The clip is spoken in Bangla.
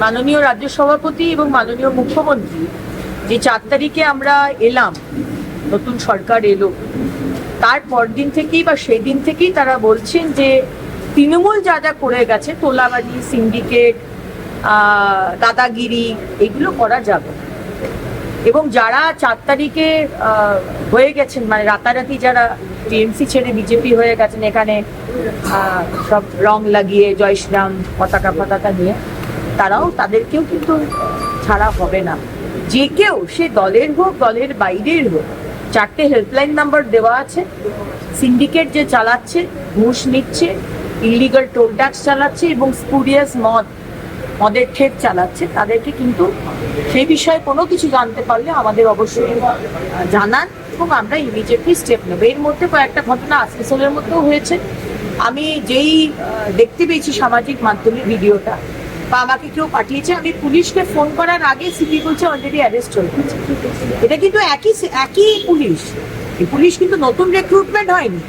মাননীয় রাজ্য সভাপতি এবং মাননীয় মুখ্যমন্ত্রী যে 4 তারিখে আমরা এলাম, নতুন সরকার এলো, তার পরদিন থেকেই বা সেই দিন থেকেই তারা বলছেন যে তৃণমূল যা যা করে গেছে, তোলাবাজি, সিন্ডিকেট, দাদাগিরি, এগুলো করা যাবে। এবং যারা 4 তারিখে হয়ে গেছেন, মানে রাতারাতি যারা টিএমসি ছেড়ে বিজেপি হয়ে গেছেন, এখানে সব রং লাগিয়ে জয় শ্রীরাম পতাকা নিয়ে, তাদেরকেও কিন্তু ছাড়া হবে না। যে কেউ, সে দলের হোক দলের বাইরের হোক, 4টে হেল্পলাইন নাম্বার দেওয়া আছে। সিন্ডিকেট যে চালাচ্ছে, ঘুষ নিচ্ছে, ইলিগাল টোল ট্যাক্স চালাচ্ছে এবং স্পুরিয়াস মদের ঠেক চালাচ্ছে, তাদেরকে কিন্তু সেই বিষয়ে কোনো কিছু জানতে পারলে আমাদের অবশ্যই জানান এবং আমরা ইমিডিয়েটলি স্টেপ নেব। এর মধ্যে কয়েকটা ঘটনা আসানসোলের মধ্যেও হয়েছে। আমি যেই দেখতে পেয়েছি সামাজিক মাধ্যমে ভিডিওটা, বা আমাকে কেউ পাঠিয়েছে, আমি পুলিশকে ফোন করার আগে সিপি বলছে অলরেডি অ্যারেস্ট হয়ে গেছে। এটা কিন্তু একই পুলিশ, এই পুলিশ কিন্তু নতুন রিক্রুটমেন্ট হয়নি।